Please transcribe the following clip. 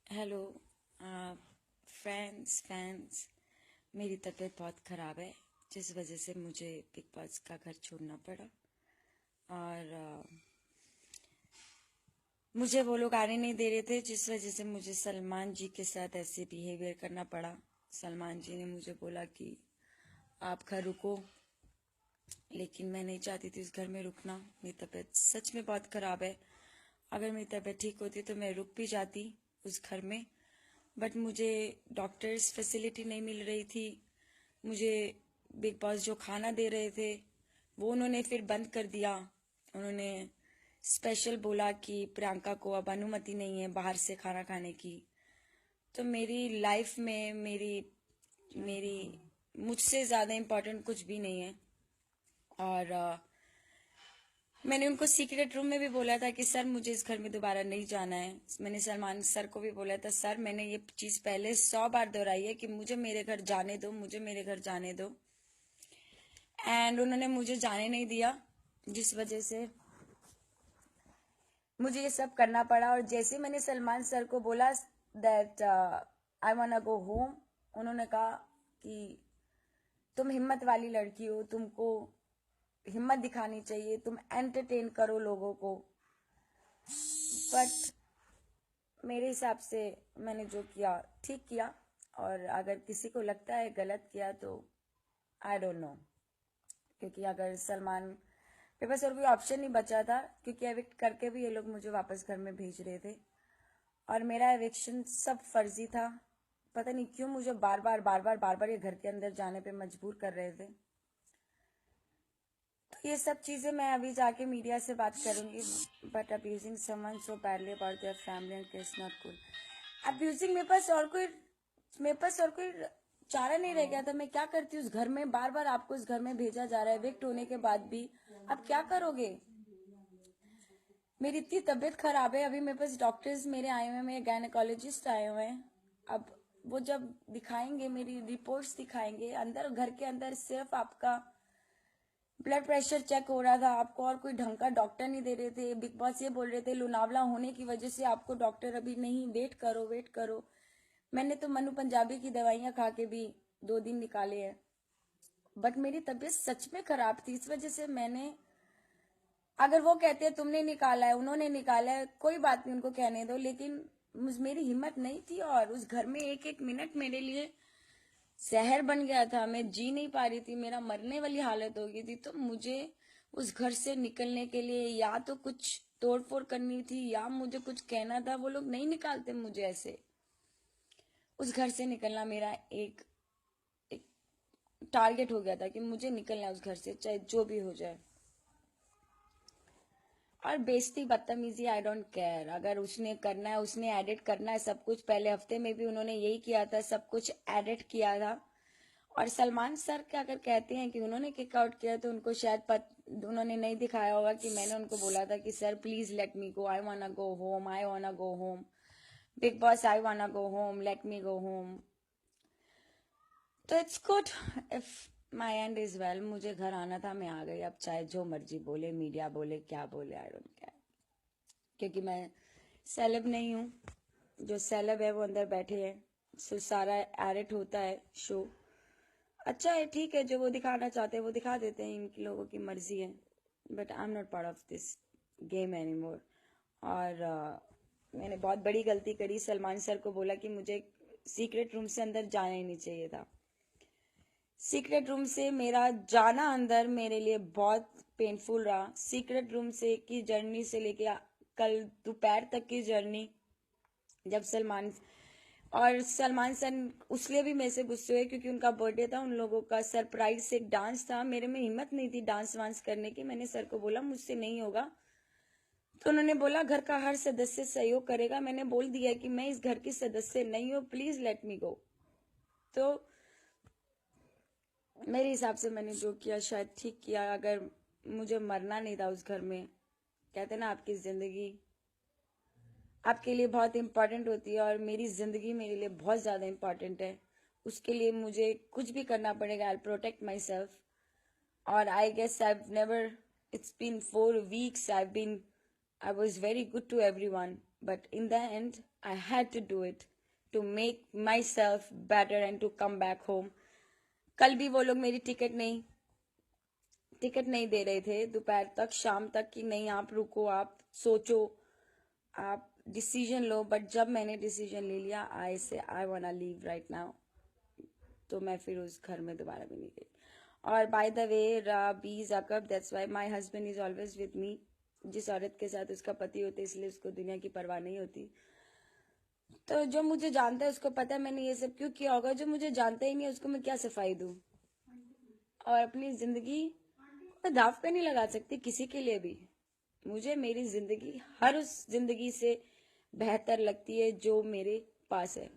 Hello friends fans. मेरी तबीयत बहुत ख़राब है जिस वजह से मुझे बिग बॉस का घर छोड़ना पड़ा और मुझे वो लोग आने नहीं दे रहे थे, जिस वजह से मुझे सलमान जी के साथ ऐसे बिहेवियर करना पड़ा। सलमान जी ने मुझे बोला कि आप घर रुको, लेकिन मैं नहीं चाहती थी उस घर में रुकना। मेरी तबीयत सच में बहुत ख़राब है। अगर मेरी तबीयत ठीक होती तो मैं रुक भी जाती उस घर में, बट मुझे डॉक्टर्स फैसिलिटी नहीं मिल रही थी। मुझे बिग बॉस जो खाना दे रहे थे वो उन्होंने फिर बंद कर दिया। उन्होंने स्पेशल बोला कि प्रियंका को अब अनुमति नहीं है बाहर से खाना खाने की। तो मेरी लाइफ में मेरी मेरी मुझसे ज़्यादा इम्पोर्टेंट कुछ भी नहीं है। और मैंने उनको सीक्रेट रूम में भी बोला था कि सर मुझे इस घर में दोबारा नहीं जाना है। मैंने सलमान सर को भी बोला था, सर मैंने ये चीज़ पहले 100 बार दोहराई है कि मुझे मेरे घर जाने दो, मुझे मेरे घर जाने दो। एंड उन्होंने मुझे जाने नहीं दिया, जिस वजह से मुझे ये सब करना पड़ा। और जैसे मैंने सलमान सर को बोला that I want go home, उन्होंने कहा कि तुम हिम्मत वाली लड़की हो, तुमको हिम्मत दिखानी चाहिए, तुम एंटरटेन करो लोगों को। बट मेरे हिसाब से मैंने जो किया ठीक किया, और अगर किसी को लगता है गलत किया तो आई डोंट नो। क्योंकि अगर सलमान मेरे पास और कोई ऑप्शन नहीं बचा था, क्योंकि एविक्ट करके भी ये लोग मुझे वापस घर में भेज रहे थे और मेरा एविक्शन सब फर्जी था। पता नहीं क्यों मुझे बार बार ये घर के अंदर जाने पे मजबूर कर रहे थे। तो ये सब चीज़ें मैं अभी जाके मीडिया से बात करूंगी। But abusing someone so badly about their family and it's not cool. Abusing मेरे पास और कोई चारा नहीं रह गया था। मैं क्या करती उस घर में? बार बार आपको उस घर में भेजा जा रहा है विक्ट होने के बाद भी। अब क्या करोगे? मेरी इतनी तबीयत खराब है, अभी मेरे पास डॉक्टर्स मेरे आए हुए हैं, मेरे गायनेकोलॉजिस्ट आए हुए हैं। अब वो जब दिखाएंगे, मेरी रिपोर्ट्स दिखाएंगे, अंदर घर के अंदर सिर्फ आपका ब्लड प्रेशर चेक हो रहा था, आपको और कोई ढंग का डॉक्टर नहीं दे रहे थे। बिग बॉस ये बोल रहे थे लोनावला होने की वजह से आपको डॉक्टर अभी नहीं, वेट करो वेट करो। मैंने तो मनु पंजाबी की दवाइयां खा के भी 2 दिन निकाले हैं। बट मेरी तबीयत सच में खराब थी, इस वजह से मैंने, अगर वो कहते हैं तुमने निकाला है, उन्होंने निकाला है, कोई बात नहीं, उनको कहने दो। लेकिन मेरी हिम्मत नहीं थी, और उस घर में एक एक मिनट मेरे लिए जहर बन गया था। मैं जी नहीं पा रही थी, मेरा मरने वाली हालत हो गई थी। तो मुझे उस घर से निकलने के लिए या तो कुछ तोड़फोड़ करनी थी या मुझे कुछ कहना था। वो लोग नहीं निकालते मुझे ऐसे। उस घर से निकलना मेरा एक टारगेट हो गया था कि मुझे निकलना है उस घर से, चाहे जो भी हो जाए। और बेइज्जती बदतमीजी आई डोंट केयर। अगर उसने करना है, उसने एडिट करना है सब कुछ। पहले हफ्ते में भी उन्होंने यही किया था, सब कुछ एडिट किया था। और सलमान सर क्या अगर कहते हैं कि उन्होंने किक आउट किया, तो उनको शायद उन्होंने नहीं दिखाया होगा कि मैंने उनको बोला था कि sir please let me go, I wanna go home, I wanna go home, big boss I wanna go home, let me go home. तो it's good if my end is well. मुझे घर आना था, मैं आ गई। अब चाहे जो मर्जी बोले, मीडिया बोले, क्या बोले, आई डोंट केयर। क्योंकि मैं सेलेब नहीं हूँ। जो सेलेब है वो अंदर बैठे हैं, सो सारा एडिट होता है शो। अच्छा है, ठीक है, जो वो दिखाना चाहते हैं वो दिखा देते हैं, इनकी लोगों की मर्जी है। But I am not part of this game any more. और मैंने बहुत बड़ी गलती करी। सलमान सर को बोला कि मुझे सीक्रेट रूम से अंदर जाना ही नहीं चाहिए था। सीक्रेट रूम से मेरा जाना अंदर मेरे लिए बहुत पेनफुल रहा। सीक्रेट रूम से की जर्नी से लेके कल दोपहर तक की जर्नी, जब सलमान सर उसलिए भी मेरे से गुस्से हुए क्योंकि उनका बर्थडे था, उन लोगों का सरप्राइज से एक डांस था। मेरे में हिम्मत नहीं थी डांस वांस करने की। मैंने सर को बोला मुझसे नहीं होगा, तो उन्होंने बोला घर का हर सदस्य सहयोग करेगा। मैंने बोल दिया कि मैं इस घर की सदस्य नहीं हूँ, प्लीज लेट मी गो। तो मेरे हिसाब से मैंने जो किया शायद ठीक किया। अगर मुझे मरना नहीं था उस घर में, कहते ना आपकी जिंदगी आपके लिए बहुत इंपॉर्टेंट होती है, और मेरी जिंदगी मेरे लिए बहुत ज्यादा इंपॉर्टेंट है। उसके लिए मुझे कुछ भी करना पड़ेगा। I protect myself. और I guess I never, it's been 4 weeks I been I was very good to everyone, but in the end, I had to do it to make myself better and to come back home. कल भी वो लोग मेरी ticket नहीं दे रहे थे दोपहर तक, शाम तक, कि नहीं आप रुको, आप सोचो, आप डिसीजन लो. बट जब मैंने डिसीजन ले लिया, I want leave right now, तो मैं फिर उस घर में दोबारा भी नहीं गई. और by the way, because, that's why my husband is always with me. जिस औरत के साथ उसका पति होता है, इसलिए उसको दुनिया की परवाह नहीं होती. तो जो मुझे जानता है उसको पता है मैंने ये सब क्यों किया होगा. जो मुझे जानता ही नहीं है उसको मैं क्या सफाई दूं. और अपनी जिंदगी मैं दाव पे नहीं लगा सकती किसी के लिए भी. मुझे मेरी जिंदगी हर उस जिंदगी से बेहतर लगती है जो मेरे पास है.